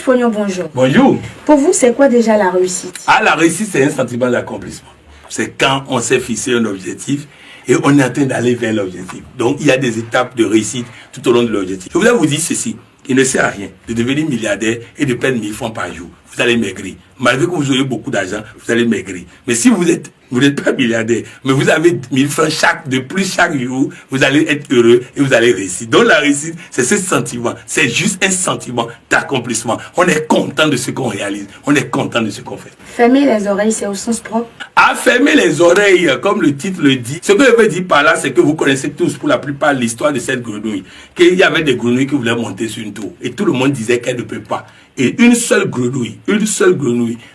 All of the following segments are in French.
Pognon, bonjour. Bonjour. Pour vous, c'est quoi déjà la réussite? La réussite, c'est un sentiment d'accomplissement. C'est quand on s'est fixé un objectif et on est en train d'aller vers l'objectif. Donc, il y a des étapes de réussite tout au long de l'objectif. Je voulais vous dire ceci. Il ne sert à rien de devenir milliardaire et de perdre 1000 francs par jour. Vous allez maigrir. Malgré que vous aurez beaucoup d'argent, vous allez maigrir. Mais si vous n'êtes pas milliardaire, mais vous avez 1000 francs de plus chaque jour, vous allez être heureux et vous allez réussir. Donc la réussite, c'est ce sentiment. C'est juste un sentiment d'accomplissement. On est content de ce qu'on réalise. On est content de ce qu'on fait. Fermer les oreilles, c'est au sens propre. Fermer les oreilles, comme le titre le dit. Ce que je veux dire par là, c'est que vous connaissez tous, pour la plupart, l'histoire de cette grenouille. Qu'il y avait des grenouilles qui voulaient monter sur une tour. Et tout le monde disait qu'elle ne peut pas. Et une seule grenouille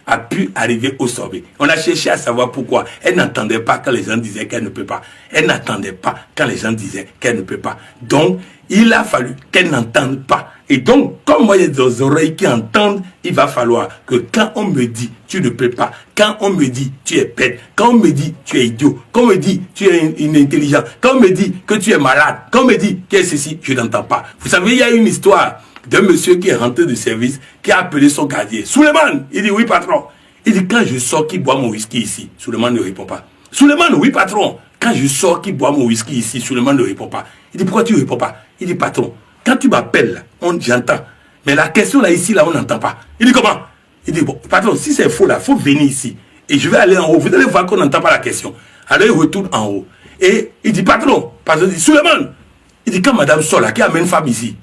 a pu arriver au sommet. On a cherché à savoir pourquoi. Elle n'entendait pas quand les gens disaient qu'elle ne peut pas. Elle n'entendait pas quand les gens disaient qu'elle ne peut pas. Donc, il a fallu qu'elle n'entende pas. Et donc, comme moi, il y a des oreilles qui entendent, il va falloir que quand on me dit tu ne peux pas, quand on me dit tu es bête, quand on me dit tu es idiot, quand on me dit tu es inintelligent, quand on me dit que tu es malade, quand on me dit que ceci, je n'entends pas. Vous savez, il y a une histoire d'un monsieur qui est rentré de service, qui a appelé son gardien. Souleymane, il dit oui patron. Il dit quand je sors qui boit mon whisky ici, Souleymane ne répond pas. Souleymane, oui patron. Quand je sors qui boit mon whisky ici, Souleymane ne répond pas. Il dit pourquoi tu ne réponds pas? Il dit patron, quand tu m'appelles, j'entends. Mais la question là, ici, là, on n'entend pas. Il dit comment? Il dit bon, patron, si c'est faux là, il faut venir ici. Et je vais aller en haut. Vous allez voir qu'on n'entend pas la question. Alors il retourne en haut. Et il dit patron, il dit Souleymane. Il dit quand madame sort là, qui amène une femme ici?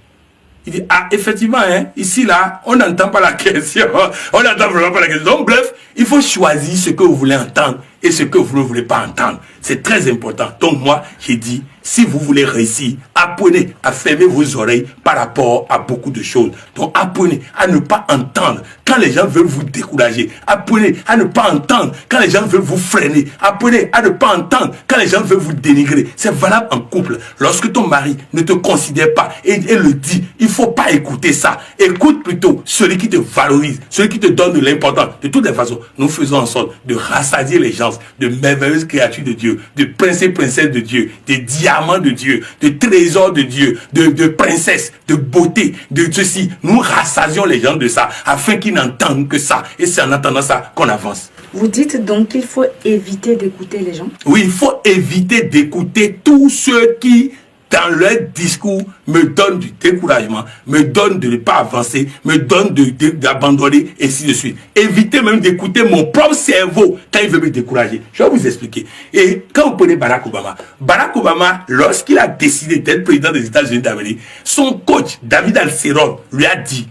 Il dit, effectivement, ici, là, on n'entend pas la question. On n'entend vraiment pas la question. Donc, bref, il faut choisir ce que vous voulez entendre et ce que vous ne voulez pas entendre. C'est très important. Donc, moi, j'ai dit, si vous voulez réussir, apprenez à fermer vos oreilles par rapport à beaucoup de choses. Donc, apprenez à ne pas entendre quand les gens veulent vous décourager. Apprenez à ne pas entendre quand les gens veulent vous freiner. Apprenez à ne pas entendre quand les gens veulent vous dénigrer. C'est valable en couple. Lorsque ton mari ne te considère pas et le dit, il ne faut pas écouter ça. Écoute plutôt celui qui te valorise, celui qui te donne de l'importance. De toutes les façons, nous faisons en sorte de rassasier les gens, de merveilleuses créatures de Dieu, de princes et princesses de Dieu, de diamants de Dieu, de trésors de Dieu, de princesses, de beauté, de ceci. Nous rassasions les gens de ça, afin qu'ils n'entendent que ça. Et c'est en entendant ça qu'on avance. Vous dites donc qu'il faut éviter d'écouter les gens? Oui, il faut éviter d'écouter tous ceux qui, dans leur discours, me donnent du découragement, me donnent de ne pas avancer, me donnent d'abandonner, et ainsi de suite. Évitez même d'écouter mon propre cerveau quand il veut me décourager. Je vais vous expliquer. Et quand vous prenez Barack Obama, lorsqu'il a décidé d'être président des États-Unis d'Amérique, son coach, David Alceron, lui a dit,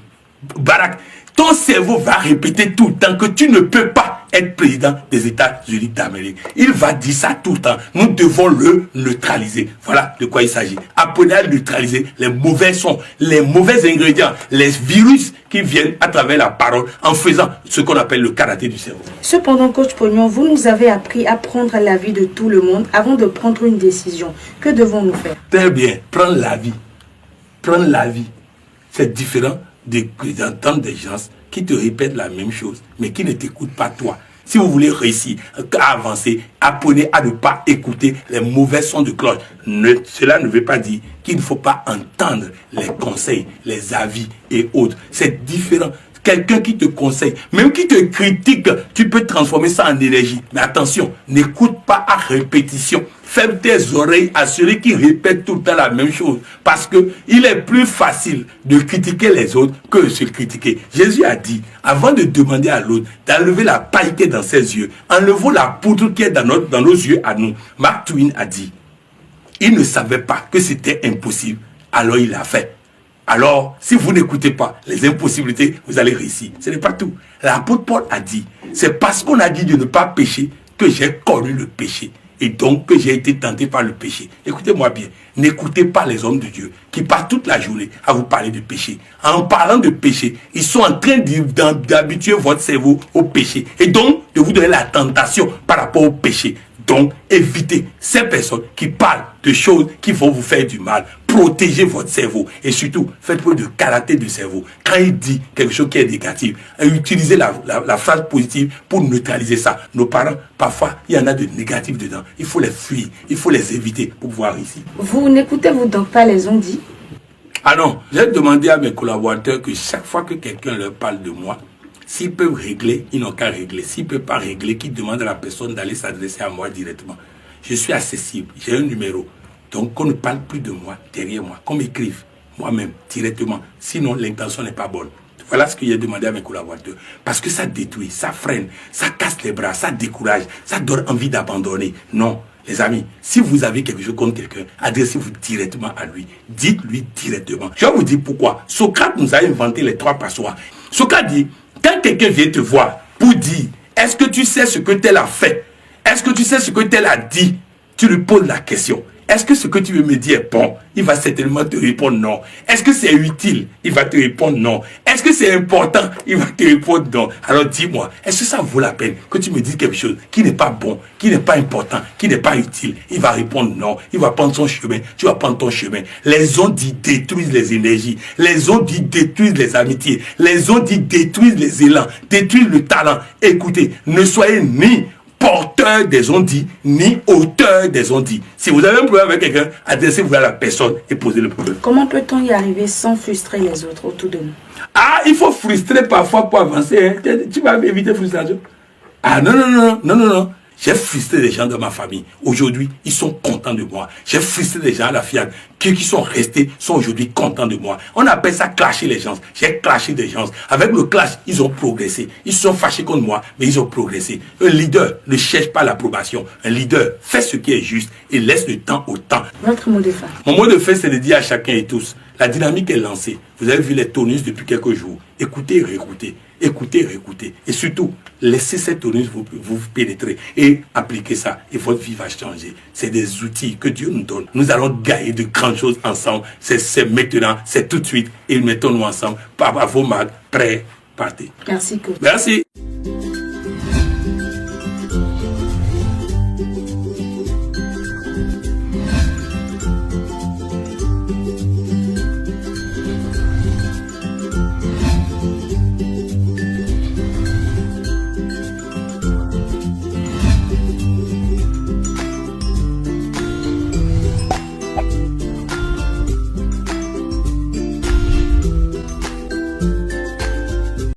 Barack, ton cerveau va répéter tout le temps que tu ne peux pas être président des États-Unis d'Amérique. Il va dire ça tout le temps. Nous devons le neutraliser. Voilà de quoi il s'agit. Apprenez à neutraliser les mauvais sons, les mauvais ingrédients, les virus qui viennent à travers la parole en faisant ce qu'on appelle le karaté du cerveau. Cependant, coach Pognon, vous nous avez appris à prendre l'avis de tout le monde avant de prendre une décision. Que devons-nous faire? Très bien. Prendre l'avis. Prendre l'avis. C'est différent d'entendre des gens qui te répètent la même chose, mais qui ne t'écoutent pas toi. Si vous voulez réussir à avancer, apprenez à ne pas écouter les mauvais sons de cloche. Cela ne veut pas dire qu'il ne faut pas entendre les conseils, les avis et autres. C'est différent. Quelqu'un qui te conseille, même qui te critique, tu peux transformer ça en énergie. Mais attention, n'écoute pas à répétition. Ferme tes oreilles à celui qui répète tout le temps la même chose. Parce que il est plus facile de critiquer les autres que de se critiquer. Jésus a dit, avant de demander à l'autre d'enlever la paille qui est dans ses yeux, enlevons la poudre qui est dans nos yeux à nous. Mark Twain a dit, il ne savait pas que c'était impossible, alors il l'a fait. Alors, si vous n'écoutez pas les impossibilités, vous allez réussir. Ce n'est pas tout. L'apôtre Paul a dit, c'est parce qu'on a dit de ne pas pécher que j'ai connu le péché. Et donc que j'ai été tenté par le péché. Écoutez-moi bien, n'écoutez pas les hommes de Dieu qui passent toute la journée à vous parler de péché. En parlant de péché, ils sont en train d'habituer votre cerveau au péché. Et donc, de vous donner la tentation par rapport au péché. Donc, évitez ces personnes qui parlent de choses qui vont vous faire du mal. Protégez votre cerveau. Et surtout, faites preuve de karaté du cerveau. Quand il dit quelque chose qui est négatif, utilisez la phrase positive pour neutraliser ça. Nos parents, parfois, il y en a de négatifs dedans. Il faut les fuir. Il faut les éviter pour pouvoir réussir. Vous n'écoutez-vous donc pas les on-dit? Ah non, j'ai demandé à mes collaborateurs que chaque fois que quelqu'un leur parle de moi, s'ils peuvent régler, ils n'ont qu'à régler. S'ils ne peuvent pas régler, qu'ils demandent à la personne d'aller s'adresser à moi directement. Je suis accessible, j'ai un numéro. Donc qu'on ne parle plus de moi derrière moi, qu'on m'écrive moi-même directement. Sinon, l'intention n'est pas bonne. Voilà ce que j'ai demandé à mes collaborateurs. Parce que ça détruit, ça freine, ça casse les bras, ça décourage, ça donne envie d'abandonner. Non. Les amis, si vous avez quelque chose contre quelqu'un, adressez-vous directement à lui. Dites-lui directement. Je vais vous dire pourquoi. Socrate nous a inventé les 3 passoires. Socrate dit, quand quelqu'un vient te voir pour dire, est-ce que tu sais ce que tel a fait? Est-ce que tu sais ce que tel a dit? Tu lui poses la question. Est-ce que ce que tu veux me dire est bon? Il va certainement te répondre non. Est-ce que c'est utile? Il va te répondre non. Est-ce que c'est important? Il va te répondre non. Alors dis-moi, est-ce que ça vaut la peine que tu me dises quelque chose qui n'est pas bon, qui n'est pas important, qui n'est pas utile? Il va répondre non. Il va prendre son chemin. Tu vas prendre ton chemin. Les ondes détruisent les énergies. Les ondes détruisent les amitiés. Les ondes détruisent les élans, détruisent le talent. Écoutez, ne soyez ni porteur des ondits, ni auteur des ondits. Si vous avez un problème avec quelqu'un, adressez-vous à la personne et posez le problème. Comment peut-on y arriver sans frustrer les autres autour de nous? Ah, il faut frustrer parfois pour avancer. Hein. Tu vas éviter frustration. Ah non. J'ai frustré des gens de ma famille. Aujourd'hui, ils sont contents de moi. J'ai frustré des gens à la FIAC. Ceux qui sont restés sont aujourd'hui contents de moi. On appelle ça clasher les gens. J'ai clashé des gens. Avec le clash, ils ont progressé. Ils sont fâchés contre moi, mais ils ont progressé. Un leader ne cherche pas l'approbation. Un leader fait ce qui est juste et laisse le temps au temps. Votre mot de fin. Mon mot de fin, c'est de dire à chacun et tous, la dynamique est lancée. Vous avez vu les tonus depuis quelques jours. Écoutez et réécoutez. Écoutez et réécoutez. Et surtout, laissez cette tonus vous pénétrer et appliquez ça. Et votre vie va changer. C'est des outils que Dieu nous donne. Nous allons gagner de grandes choses ensemble. C'est maintenant, c'est tout de suite. Et mettons-nous ensemble. Par vos marques, prêts, partez. Merci, coach. Merci.